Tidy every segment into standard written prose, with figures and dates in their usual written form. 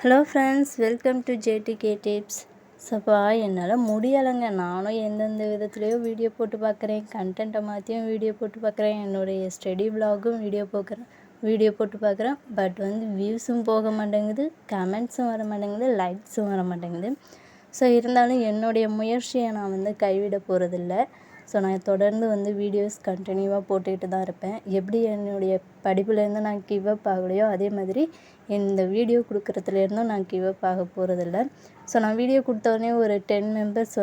Hello friends, welcome to JDK tips. சப்பா என்னால் முடியலைங்க. நானும் எந்தெந்த விதத்துலேயோ வீடியோ போட்டு பார்க்குறேன், கண்டென்ட்டை மாற்றியும் வீடியோ போட்டு பார்க்குறேன், என்னுடைய ஸ்டடி விலாகும் வீடியோ போட்டு பார்க்குறேன். பட் வியூஸும் போக மாட்டேங்குது, கமெண்ட்ஸும் வர மாட்டேங்குது, லைக்ஸும் வர மாட்டேங்குது. ஸோ இருந்தாலும் என்னுடைய முயற்சியை நான் கைவிட போகிறதில்ல. ஸோ நான் தொடர்ந்து வீடியோஸ் கண்டினியூவாக போட்டுக்கிட்டு தான் இருப்பேன். எப்படி என்னுடைய படிப்புலேருந்து நான் கிவ் அப் ஆகலையோ அதே மாதிரி இந்த வீடியோ கொடுக்குறதுலேருந்தும் நான் கிவ் அப் ஆக போகிறதில்ல. ஸோ நான் வீடியோ கொடுத்தோடனே ஒரு 10 மெம்பர்ஸ்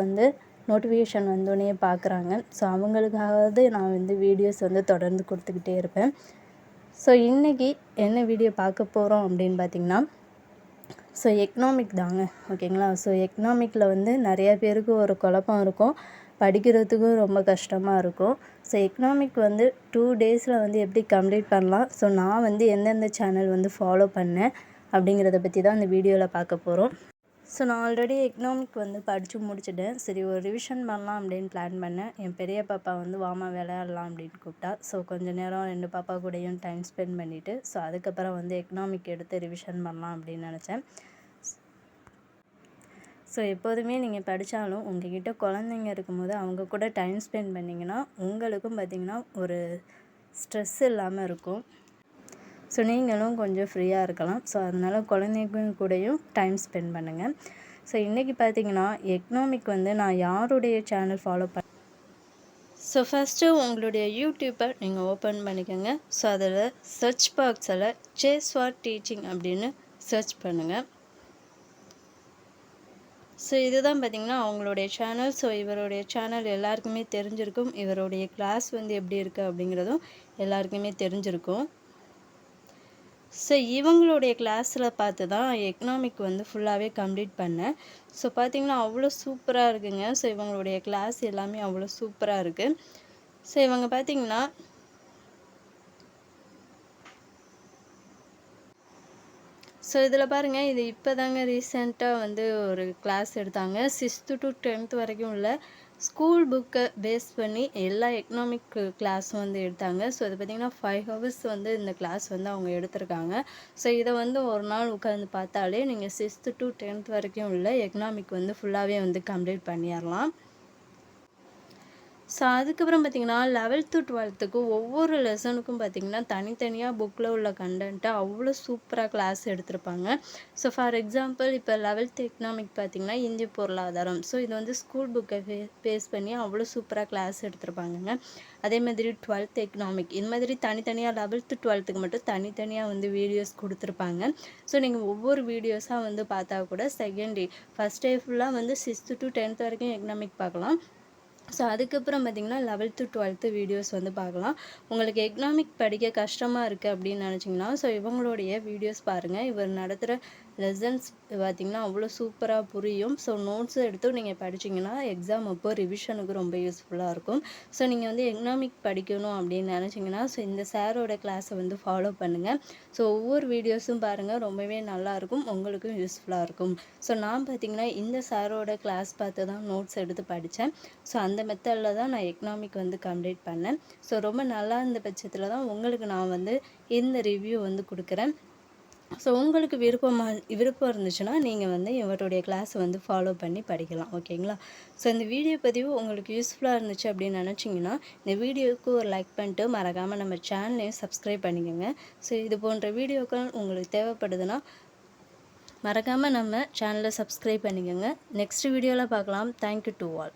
நோட்டிஃபிகேஷன் வந்தோடனே பார்க்குறாங்க. ஸோ அவங்களுக்காவது நான் வீடியோஸ் தொடர்ந்து கொடுத்துக்கிட்டே இருப்பேன். ஸோ இன்றைக்கி என்ன வீடியோ பார்க்க போகிறோம் அப்படின்னு பார்த்திங்கன்னா, ஸோ எக்கனாமிக் தாங்க, ஓகேங்களா. ஸோ எக்கனாமிக்கில் நிறையா பேருக்கு ஒரு குழப்பம் இருக்கும், படிக்கிறதுக்கும் ரொம்ப கஷ்டமாக இருக்கும். ஸோ எக்கனாமிக் 2 டேஸில் எப்படி கம்ப்ளீட் பண்ணலாம், ஸோ நான் எந்தெந்த சேனல் ஃபாலோ பண்ணேன் அப்படிங்கிறத பற்றி தான் இந்த வீடியோவில் பார்க்க போகிறோம். ஸோ நான் ஆல்ரெடி எக்கனாமிக் படித்து முடிச்சுட்டேன். சரி, ஒரு ரிவிஷன் பண்ணலாம் அப்படின்னு பிளான் பண்ணேன். என் பெரிய பாப்பா வாமா விளையாடலாம் அப்படின்னு கூப்பிட்டா. ஸோ கொஞ்சம் நேரம் 2 பாப்பா கூடயும் டைம் ஸ்பெண்ட் பண்ணிவிட்டு ஸோ அதுக்கப்புறம் எக்கனாமிக் எடுத்து ரிவிஷன் பண்ணலாம் அப்படின்னு நினச்சேன். ஸோ எப்போதுமே நீங்கள் படித்தாலும் உங்கள்கிட்ட குழந்தைங்க இருக்கும்போது அவங்க கூட டைம் ஸ்பெண்ட் பண்ணிங்கன்னா உங்களுக்கும் பார்த்திங்கன்னா ஒரு ஸ்ட்ரெஸ் இல்லாமல் இருக்கும். ஸோ நீங்களும் கொஞ்சம் ஃப்ரீயாக இருக்கலாம். ஸோ அதனால் குழந்தைங்க கூடயும் டைம் ஸ்பெண்ட் பண்ணுங்கள். ஸோ இன்றைக்கி பார்த்திங்கன்னா எக்கனாமிக் நான் யாருடைய சேனல் ஃபாலோ ஸோ ஃபஸ்ட்டு உங்களுடைய யூடியூப்பை நீங்கள் ஓப்பன் பண்ணிக்கோங்க. ஸோ அதில் சர்ச் பாக்ஸில் சேஸ் ஃபார் டீச்சிங் அப்படின்னு சர்ச் பண்ணுங்கள். ஸோ இதுதான் பார்த்திங்கன்னா அவங்களுடைய சேனல். ஸோ இவருடைய சேனல் எல்லாருக்குமே தெரிஞ்சிருக்கும். இவருடைய கிளாஸ் எப்படி இருக்குது அப்படிங்கிறதும் எல்லாருக்குமே தெரிஞ்சிருக்கும். ஸோ இவங்களுடைய கிளாஸில் பார்த்து தான் எக்கனாமிக் ஃபுல்லாகவே கம்ப்ளீட் பண்ணேன். ஸோ பார்த்திங்கன்னா அவ்வளோ சூப்பராக இருக்குங்க. ஸோ இவங்களுடைய கிளாஸ் எல்லாமே அவ்வளோ சூப்பராக இருக்குது. ஸோ இவங்க பார்த்திங்கன்னா ஸோ இதில் பாருங்கள், இது இப்போ தாங்க ரீசெண்டாக ஒரு கிளாஸ் எடுத்தாங்க. 6th to 10th வரைக்கும் உள்ள ஸ்கூல் புக்கை பேஸ் பண்ணி எல்லா எக்கனாமிக் கிளாஸும் எடுத்தாங்க. ஸோ இது பார்த்திங்கன்னா 5 hours இந்த கிளாஸ் அவங்க எடுத்திருக்காங்க. ஸோ இதை ஒரு நாள் உட்காந்து பார்த்தாலே நீங்கள் 6th to 10th வரைக்கும் உள்ள எக்கனாமிக் ஃபுல்லாகவே கம்ப்ளீட் பண்ணிடலாம். ஸோ அதுக்கப்புறம் பார்த்திங்கன்னா 11th 12th ஒவ்வொரு லெசனுக்கும் பார்த்திங்கன்னா தனித்தனியாக புக்கில் உள்ள கண்டென்ட்டை அவ்வளோ சூப்பராக கிளாஸ் எடுத்திருப்பாங்க. ஸோ ஃபார் எக்ஸாம்பிள் இப்போ 11th எக்கனாமிக் பார்த்திங்கன்னா இந்திய பொருளாதாரம். ஸோ இது ஸ்கூல் புக்கை பேஸ் பண்ணி அவ்வளோ சூப்பராக கிளாஸ் எடுத்திருப்பாங்கங்க. அதே மாதிரி 12th எக்கனாமிக் இது மாதிரி தனித்தனியாக 11th 12th மட்டும் தனித்தனியாக வீடியோஸ் கொடுத்துருப்பாங்க. ஸோ நீங்கள் ஒவ்வொரு வீடியோஸாக பார்த்தா கூட செகண்ட் டே ஃபஸ்ட் டே ஃபுல்லாக 6th to 10th வரைக்கும் எக்கனாமிக் பார்க்கலாம். ஸோ அதுக்கப்புறம் பார்த்திங்கன்னா 11th 12th வீடியோஸ் பார்க்கலாம். உங்களுக்கு எக்கனாமிக் படிக்க கஷ்டமாக இருக்குது அப்படின்னு நினச்சிங்கன்னா ஸோ இவங்களுடைய வீடியோஸ் பாருங்கள். இவர் நடத்துகிற லெசன்ஸ் பார்த்திங்கன்னா அவ்வளோ சூப்பராக புரியும். ஸோ நோட்ஸும் எடுத்து நீங்கள் படிச்சிங்கன்னா எக்ஸாம் அப்போ ரிவிஷனுக்கு ரொம்ப யூஸ்ஃபுல்லாக இருக்கும். ஸோ நீங்கள் எக்கனாமிக் படிக்கணும் அப்படின்னு நினச்சிங்கன்னா ஸோ இந்த சாரோட கிளாஸை ஃபாலோ பண்ணுங்கள். ஸோ ஒவ்வொரு வீடியோஸும் பாருங்கள், ரொம்பவே நல்லாயிருக்கும், உங்களுக்கும் யூஸ்ஃபுல்லாக இருக்கும். ஸோ நான் பார்த்திங்கன்னா இந்த சாரோட கிளாஸ் பார்த்து தான் நோட்ஸ் எடுத்து படித்தேன். ஸோ அந்த மெத்தடில் தான் நான் எக்கனாமிக் கம்ப்ளீட் பண்ணேன். ஸோ ரொம்ப நல்லா இருந்த பட்சத்தில் தான் உங்களுக்கு நான் இந்த ரிவ்யூ கொடுக்குறேன். ஸோ உங்களுக்கு விருப்பம் இருந்துச்சுன்னா நீங்கள் இவருடைய கிளாஸை ஃபாலோ பண்ணி படிக்கலாம், ஓகேங்களா. ஸோ இந்த வீடியோ பதிவு உங்களுக்கு யூஸ்ஃபுல்லாக இருந்துச்சு அப்படின்னு நினச்சிங்கன்னா இந்த வீடியோவுக்கு ஒரு லைக் பண்ணிட்டு மறக்காமல் நம்ம சேனலையும் சப்ஸ்கிரைப் பண்ணிக்கோங்க. ஸோ இது போன்ற வீடியோக்கள் உங்களுக்கு தேவைப்படுதுன்னா மறக்காமல் நம்ம சேனலை சப்ஸ்கிரைப் பண்ணிக்கோங்க. நெக்ஸ்ட் வீடியோவில் பார்க்கலாம். Thank you to all.